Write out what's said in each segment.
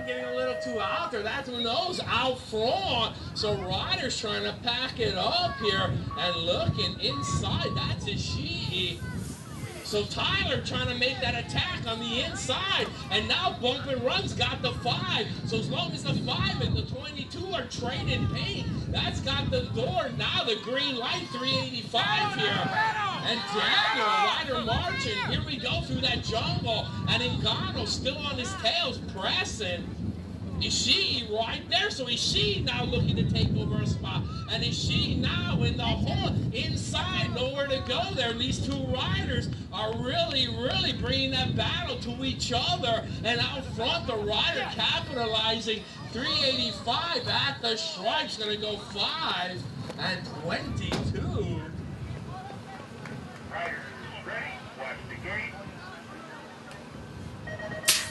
getting a little too out there. That's who knows, out front. So Ryder's trying to pack it up here and looking inside. That's Ishii. So Tyler trying to make that attack on the inside, and now Bump and Run's got the 5. So as long as the 5 and the 22 are trading paint, that's got the door. Now the green light, 385 here. And Daniel, Ryder marching. Here we go through that jungle, and Ngannou still on his tails, pressing. Ishii right there, so Ishii now looking to take over a spot, and Ishii now in the hole, inside, nowhere to go there. These two riders are really bringing that battle to each other, and out front the rider capitalizing, 385 at the stripes, gonna go 5 and 22. Riders ready, watch the gate.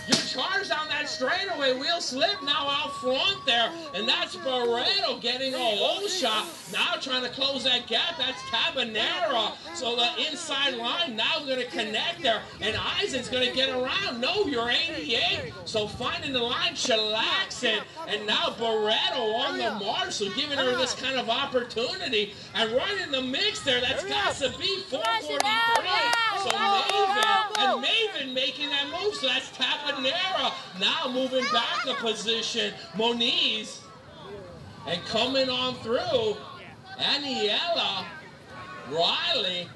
You charge down that straightaway, wheel slip now out front there, and that's Barreto getting a low shot. Now trying to close that gap, that's Cabanera. So the inside line now going to connect there, and Eisen's going to get around. No, you're 88. So finding the line, chillaxing, and now Barreto on the march, so giving her this kind of opportunity. And right in the mix there, that's got to be 443. So Maven making that move, so that's Tabanera now moving back a position. Moniz, and coming on through, Aniela, Riley,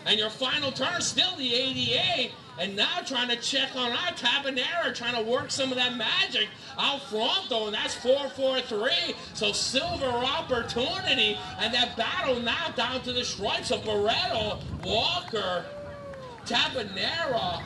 and your final turn still the 88, and now trying to check on our Tabanera, trying to work some of that magic out front though, and that's 443, so silver opportunity, and that battle now down to the stripes of Barreto, Walker, Tabanera.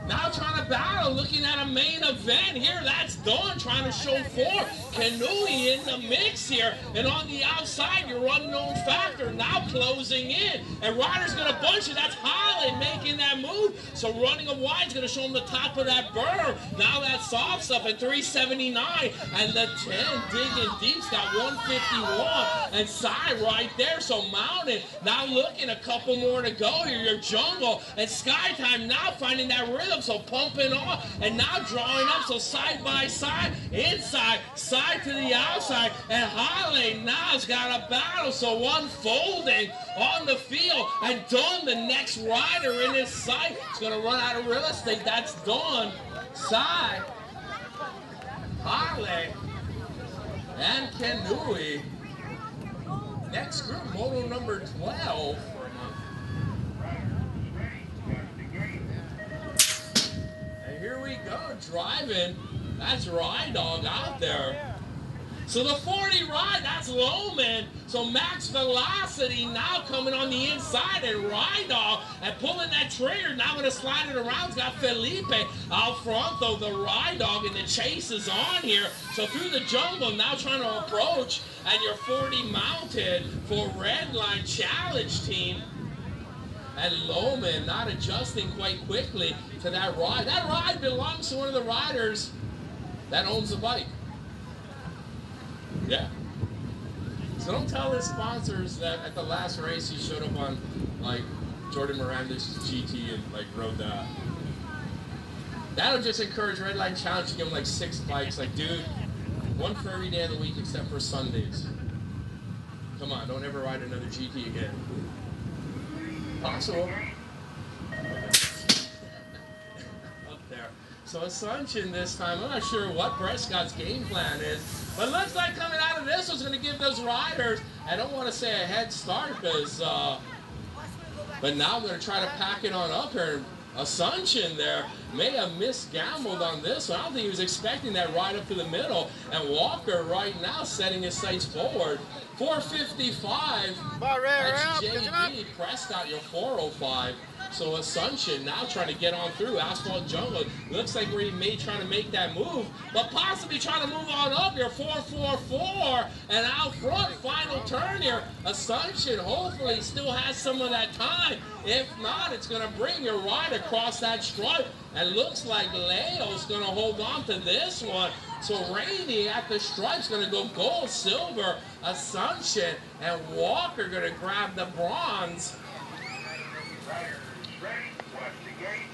Now trying to battle, looking at a main event here. That's Dawn trying to show 4. Kanui in the mix here. And on the outside, your unknown factor now closing in. And Ryder's going to bunch it. That's Holland making that move. So running a wide's going to show him the top of that berm. Now that soft stuff at 379. And the 10 digging deep's got 151. And Sai right there. So mounted. Now looking a couple more to go here. Your jungle. And Skytime now finding that rhythm. So pumping off, and now drawing up, so side by side, inside, side to the outside, and Harley now's got a battle, so unfolding on the field, and Dawn, the next rider in his sight, is going to run out of real estate. That's Dawn, Sai, Harley, and Kanui. Next group, moto number 12. Here we go, driving. That's Ride Dog out there. So the 40 ride, that's Loman. So max velocity now coming on the inside, and Ride Dog and pulling that trigger. Now going to slide it around. It's got Felipe out front though. The Ride Dog, and the chase is on here. So through the jungle now trying to approach, and your 40 mounted for Redline Challenge team. And Loman not adjusting quite quickly to that ride. That ride belongs to one of the riders that owns the bike. Yeah. So don't tell his sponsors that at the last race he showed up on like Jordan Miranda's GT and like rode that. That'll just encourage Redline Challenge to give him like 6 bikes. Like, dude, one for every day of the week except for Sundays. Come on, don't ever ride another GT again. Possible. Up there. So Assumption this time, I'm not sure what Prescott's game plan is, but looks like coming out of this was going to give those riders, I don't want to say a head start, because, but now I'm going to try to pack it on up here. Assumption there may have misgambled on this one. I don't think he was expecting that ride up to the middle, and Walker right now setting his sights forward. 455, that's JD, Prescott, your 405. So Assumption now trying to get on through Asphalt Jungle. Looks like where he may trying to make that move, but possibly trying to move on up here. 444, and out front, final turn here. Assumption hopefully still has some of that time. If not, it's going to bring your ride across that stripe. And looks like Leo's going to hold on to this one. So Rainey at the stripe's going to go gold, silver, Assumption, and Walker going to grab the bronze. Riders ready, watch the gate.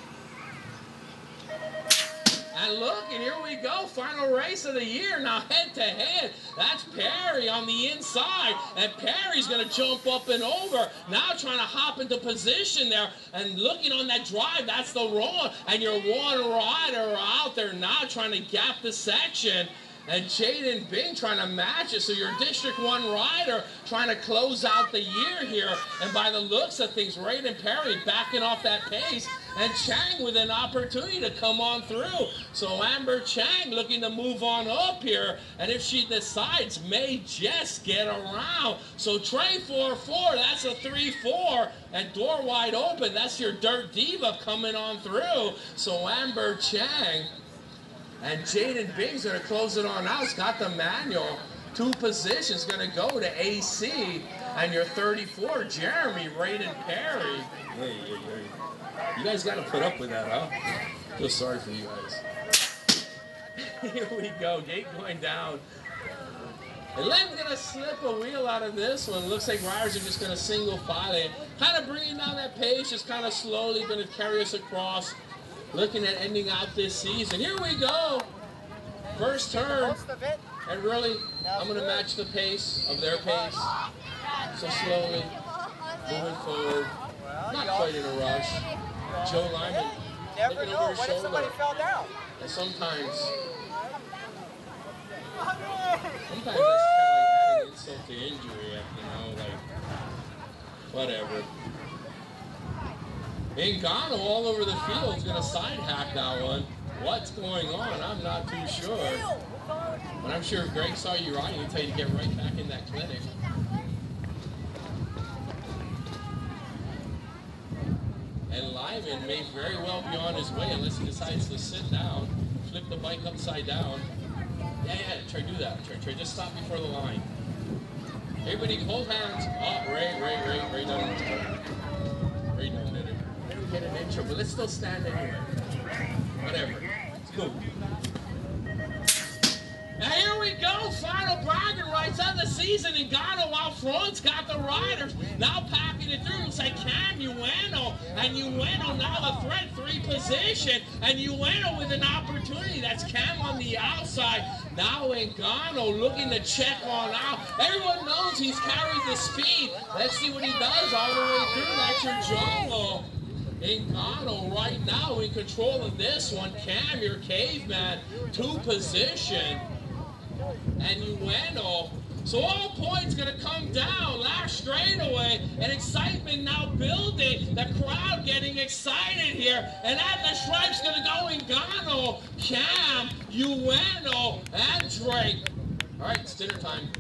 And look, and here we go, final race of the year. Now head to head, that's Perry on the inside, and Perry's gonna jump up and over. Now trying to hop into position there, and looking on that drive, that's the run. And your one rider out there now trying to gap the section. And Jaden Bing trying to match it. So your District 1 rider trying to close out the year here. And by the looks of things, Raiden Perry backing off that pace. And Chang with an opportunity to come on through. So Amber Chang looking to move on up here. And if she decides, may just get around. So Trey 4-4, that's a 3-4. And door wide open, that's your Dirt Diva coming on through. So Amber Chang and Jaden Bing's going to close it on out. He's got the manual. 2 positions going to go to AC. And your 34, Jeremy Raiden Perry. Hey. You guys got to put up with that, huh? Feel sorry for you guys. Here we go. Gate going down. And Len's going to slip a wheel out of this one. Looks like riders are just going to single file it. Kind of bringing down that pace. Just kind of slowly going to carry us across. Looking at ending out this season. Here we go. First turn. And really, I'm going to match the pace of their pace. So slowly, moving forward. Not quite in a rush. Joe Lyman looking over his shoulder. And sometimes that's kind of like adding insult to injury. You know, like, whatever. Ngannou all over the field is going to side hack that one. What's going on? I'm not too sure. But I'm sure if Greg saw you riding, he'd tell you to get right back in that clinic. And Lyman may very well be on his way unless he decides to sit down, flip the bike upside down. Yeah, try to do that. Try just stop before the line. Everybody hold hands. Oh, Ray done. Ray done did it. Maybe we get an intro, but let's still stand anyway. Whatever. Let's go. Now here we go, final bragging rights of the season. Ngannou out front's got the riders. Now packing it through. Looks like Cam Ueno. And Ueno now a threat 3 position. And Ueno with an opportunity. That's Cam on the outside. Now Ngannou looking to check on out. Everyone knows he's carried the speed. Let's see what he does all the way through. That's your jungle. Ngannou right now in control of this one. Cam, your caveman, 2 position. And Ueno. So all points going to come down last straightaway, and excitement now building. The crowd getting excited here, and at the stripes going to go Ngannou, Cam, Ueno, and Drake. All right, it's dinner time.